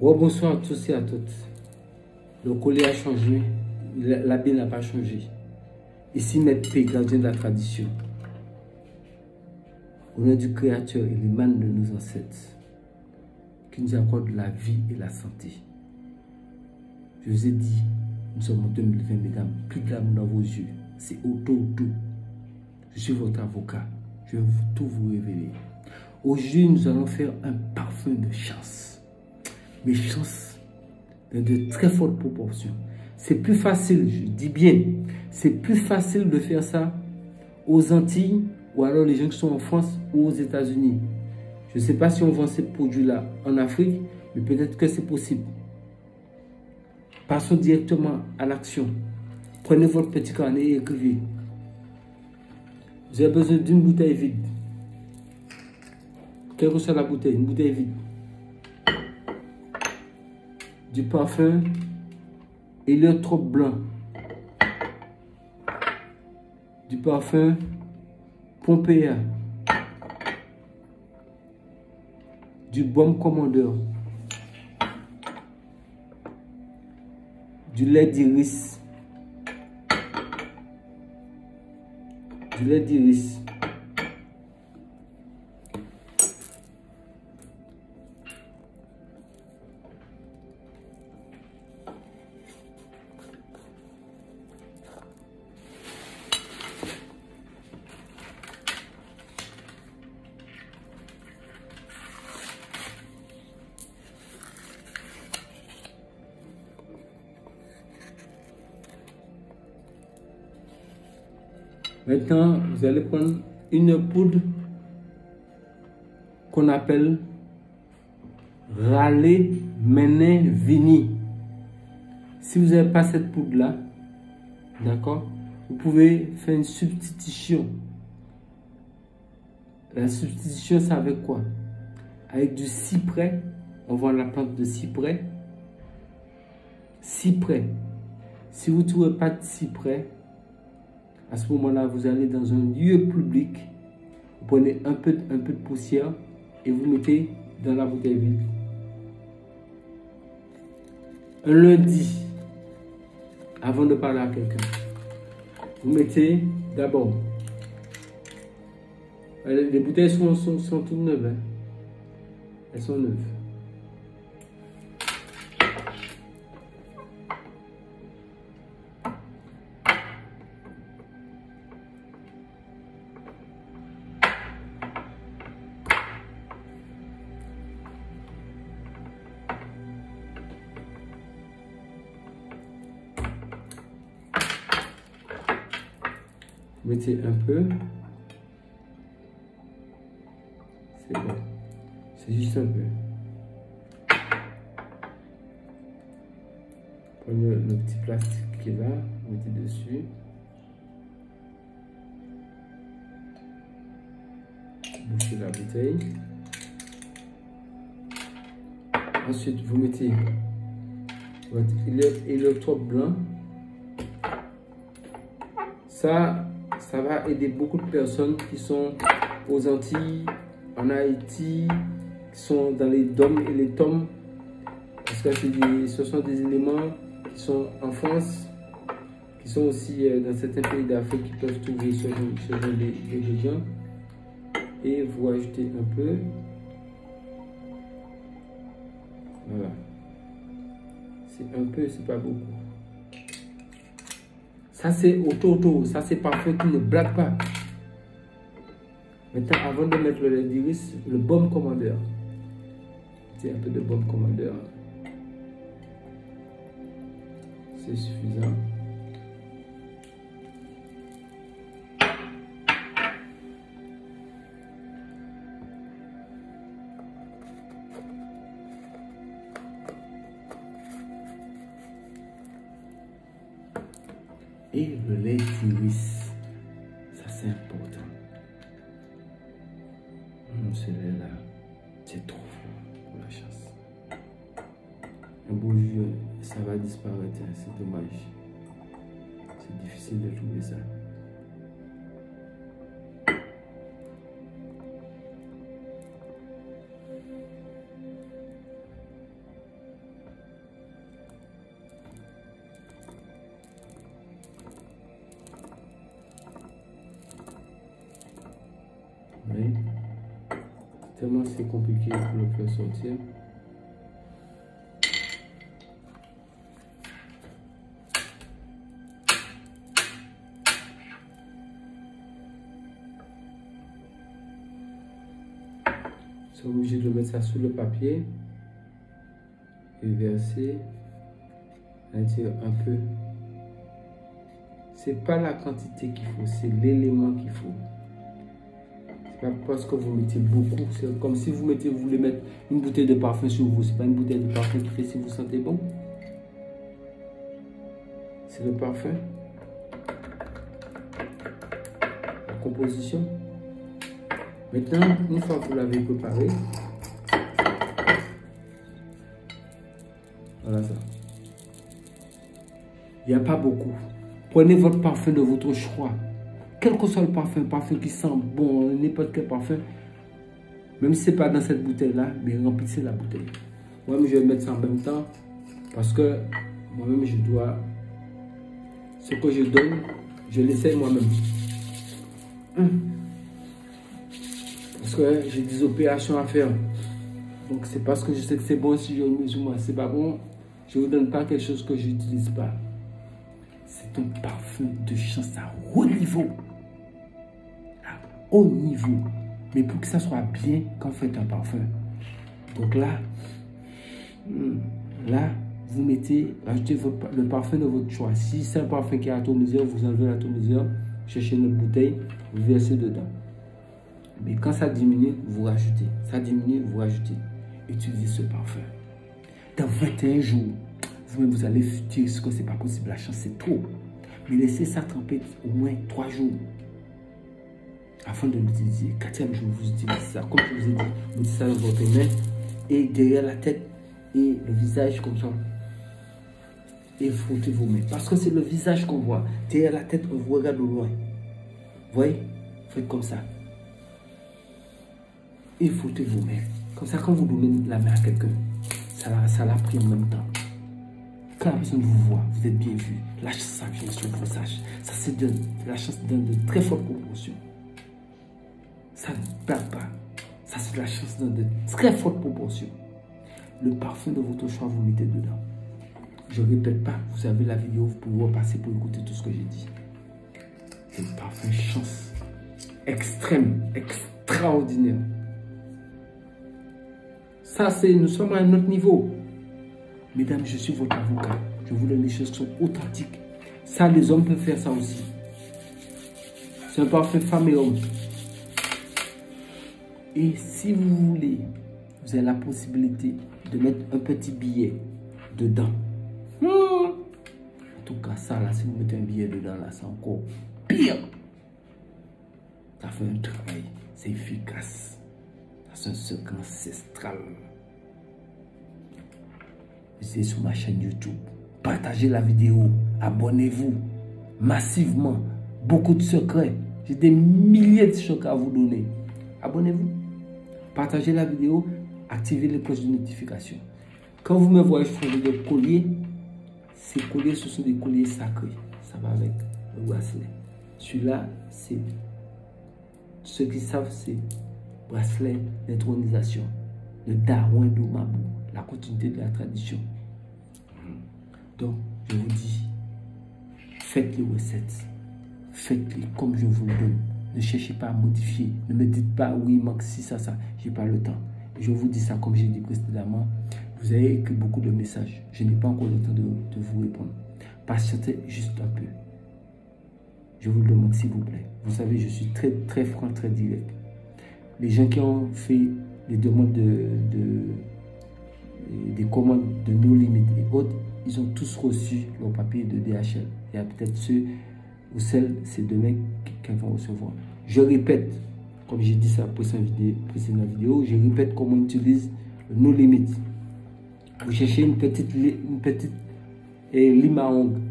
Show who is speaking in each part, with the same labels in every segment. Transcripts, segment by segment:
Speaker 1: Bonsoir à tous et à toutes. Le collier a changé, l'habit n'a pas changé. Ici, Maître P, gardien de la tradition. Au nom du Créateur et l'imam de nos ancêtres, qui nous accorde la vie et la santé. Je vous ai dit, nous sommes en 2020, mesdames, plus de larmes dans vos yeux. C'est auto. Je suis votre avocat. Je vais tout vous révéler. Aujourd'hui, nous allons faire un parfum de chance. Mais chance dans de très fortes proportions. C'est plus facile, je dis bien, c'est plus facile de faire ça aux Antilles ou alors les gens qui sont en France ou aux États-Unis. Je ne sais pas si on vend ces produits-là en Afrique, mais peut-être que c'est possible. Passons directement à l'action. Prenez votre petit carnet et écrivez. Vous avez besoin d'une bouteille vide. Quelle que soit la bouteille, une bouteille vide. Du parfum héliotrope blanc. Du parfum Pompéa. Du baume commandeur. Du lait d'iris. Du lait d'iris. Maintenant, vous allez prendre une poudre qu'on appelle Raleigh Menin Vini. Si vous n'avez pas cette poudre-là, d'accord, vous pouvez faire une substitution. La substitution, c'est avec quoi? Avec du cyprès. On vend la plante de cyprès. Cyprès. Si vous ne trouvez pas de cyprès, à ce moment-là, vous allez dans un lieu public, vous prenez un peu de poussière et vous mettez dans la bouteille vide. Un lundi, avant de parler à quelqu'un, vous mettez d'abord, les bouteilles sont toutes neuves, hein? Elles sont neuves. Mettez un peu. C'est bon. C'est juste un peu. Prenez le petit plastique qui est là. Mettez dessus. Bouchez la bouteille. Ensuite, vous mettez votre héliotrope blanc. Ça va aider beaucoup de personnes qui sont aux Antilles, en Haïti, qui sont dans les DOM et les TOM. Parce que ce sont des éléments qui sont en France, qui sont aussi dans certains pays d'Afrique qui peuvent trouver ce genre d'ingrédients. Et vous ajoutez un peu. Voilà. C'est un peu, c'est pas beaucoup. Ça c'est auto, ça c'est parfum qui ne blague pas. Maintenant, avant de mettre le lait d'iris, le baume commandeur. C'est un peu de baume commandeur. C'est suffisant. Et le lait d'iris, ça c'est important. Ce lait-là, c'est trop fort pour la chasse. Un beau jour, ça va disparaître, hein, c'est dommage. C'est difficile de trouver ça. Tellement c'est compliqué pour le faire sortir. Je suis obligé de mettre ça sur le papier et verser à l'intérieur un peu. C'est pas la quantité qu'il faut, c'est l'élément qu'il faut. C'est pas parce que vous mettez beaucoup, c'est comme si vous voulez mettre une bouteille de parfum sur vous. C'est pas une bouteille de parfum qui fait si vous sentez bon. C'est le parfum. La composition. Maintenant, une fois que vous l'avez préparé, voilà ça. Il n'y a pas beaucoup. Prenez votre parfum de votre choix. Quel que soit le parfum qui sent bon, n'importe quel parfum. Même si ce n'est pas dans cette bouteille-là, mais remplissez la bouteille. Moi-même, je vais mettre ça en même temps parce que moi-même, je dois... Ce que je donne, je l'essaye moi-même. Parce que j'ai des opérations à faire. Donc, c'est parce que je sais que c'est bon si je le mets sur moi. C'est pas bon, je ne vous donne pas quelque chose que je n'utilise pas. C'est un parfum de chance à haut niveau. À haut niveau. Mais pour que ça soit bien quand vous faites un parfum. Donc là, vous mettez, ajoutez le parfum de votre choix. Si c'est un parfum qui est atomiseur, vous enlevez l'atomiseur, cherchez une bouteille, vous versez dedans. Mais quand ça diminue, vous rajoutez. Ça diminue, vous rajoutez. Utilisez ce parfum. Dans 21 jours, vous-même, vous allez dire ce que c'est pas possible. La chance, c'est trop. Mais laissez ça tremper au moins 3 jours. Afin de l'utiliser. 4e jour, vous utilisez ça. Comme je vous ai dit, vous mettez ça dans votre main. Et derrière la tête et le visage comme ça. Et frottez vos mains. Parce que c'est le visage qu'on voit. Derrière la tête, on vous regarde au loin. Vous voyez? Faites comme ça. Et frottez vos mains. Comme ça, quand vous donnez la main à quelqu'un, ça l'a pris en même temps. Quand la personne vous voit, vous êtes bien vu. La chance, ça vient sur le visage. Ça se donne. La chance donne de très fortes proportions. Ça ne perd pas. Ça, c'est la chance donne de très fortes proportions. Le parfum de votre choix, vous mettez dedans. Je ne répète pas. Vous avez la vidéo, vous pouvez repasser pour écouter tout ce que j'ai dit. Le parfum chance extrême, extraordinaire. Ça, nous sommes à un autre niveau. Mesdames, je suis votre avocat. Je vous donne des choses qui sont authentiques. Ça, les hommes peuvent faire ça aussi. C'est un parfum femme et homme. Et si vous voulez, vous avez la possibilité de mettre un petit billet dedans. En tout cas, ça, là, si vous mettez un billet dedans, là, c'est encore pire. Ça fait un travail. C'est efficace. C'est un secret ancestral. Vous êtes sur ma chaîne YouTube. Partagez la vidéo. Abonnez-vous massivement. Beaucoup de secrets. J'ai des milliers de secrets à vous donner. Abonnez-vous. Partagez la vidéo. Activez les cloches de notification. Quand vous me voyez faire des colliers, ces colliers, ce sont des colliers sacrés. Ça va avec le bracelet. Celui-là, c'est... Ceux qui savent, c'est bracelet d'intronisation. Le Darwin d'Omabou. La continuité de la tradition. Donc, je vous dis, faites les recettes. Faites-les comme je vous le donne. Ne cherchez pas à modifier. Ne me dites pas, oui, il manque ci, ça. J'ai pas le temps. Je vous dis ça comme j'ai dit précédemment. Vous avez écrit beaucoup de messages. Je n'ai pas encore le temps de vous répondre. Patientez juste un peu. Je vous le demande, s'il vous plaît. Vous savez, je suis très, très franc, très direct. Les gens qui ont fait des demandes des commandes de nos limites et autres, ils ont tous reçu leur papier de DHL. Il y a peut-être ceux ou celles, c'est demain qui vont recevoir. Je répète, comme j'ai dit ça pour cette vidéo, je répète comment on utilise nos limites. Vous cherchez une petite lime à ongles.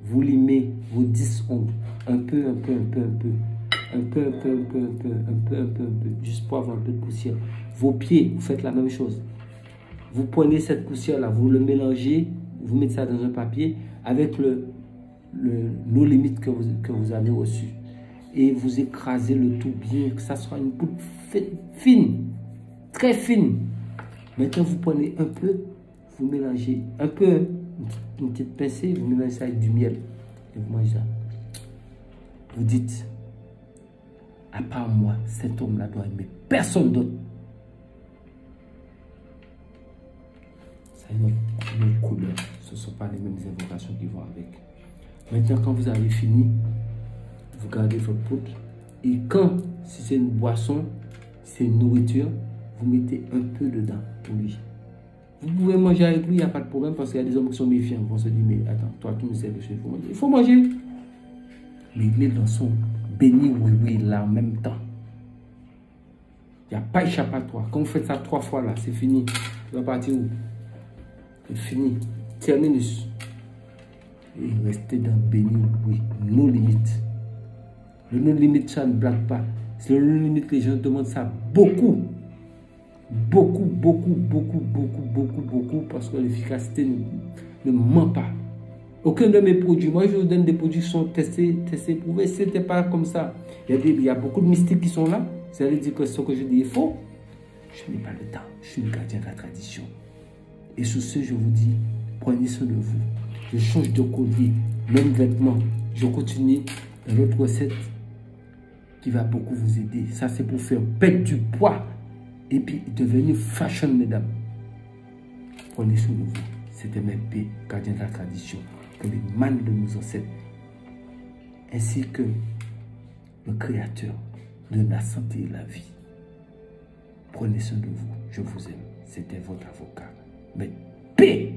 Speaker 1: Vous limez vos 10 ongles. Un peu. Juste pour avoir un peu de poussière. Vos pieds, vous faites la même chose. Vous prenez cette poussière-là, vous le mélangez, vous mettez ça dans un papier avec nos limites que vous avez reçues. Et vous écrasez le tout bien, que ça soit une poudre fine, très fine. Maintenant, vous prenez un peu, vous mélangez un peu, une petite pincée, vous mélangez ça avec du miel. Et vous mangez ça. Vous dites, à part moi, cet homme-là doit aimer personne d'autre. Ça a une autre couleur. Ce ne sont pas les mêmes invocations qui vont avec. Maintenant, quand vous avez fini, vous gardez votre poudre. Et quand, si c'est une boisson, c'est une nourriture, vous mettez un peu dedans pour lui. Vous pouvez manger avec lui, il n'y a pas de problème, parce qu'il y a des hommes qui sont méfiants. Ils vont se dire, mais attends, toi qui me sers de choses, il faut manger. Mais il est dans son béni, oui, là, en même temps. Il n'y a pas échappatoire. Quand vous faites ça 3 fois, là, c'est fini. Tu vas partir où? C'est fini. Terminus. Et restez dans béni, oui, nos limites. Le no limite, ça ne blague pas. C'est le no limite, les gens demandent ça beaucoup. Beaucoup, parce que l'efficacité ne ment pas. Aucun de mes produits, moi je vous donne des produits qui sont testés, prouvés. Ce n'était pas comme ça. Il y a beaucoup de mystiques qui sont là. Ça veut dire que ce que je dis est faux. Je n'ai pas le temps. Je suis le gardien de la tradition. Et sur ce, je vous dis, prenez soin de vous. Je change de collier, même vêtements. Je continue dans l'autre recette qui va beaucoup vous aider. Ça, c'est pour faire perdre du poids et puis devenir fashion, mesdames. Prenez soin de vous. C'était MP, gardien de la tradition, que les mânes de nos ancêtres, ainsi que le Créateur de la santé et la vie. Prenez soin de vous. Je vous aime. C'était votre avocat. MP.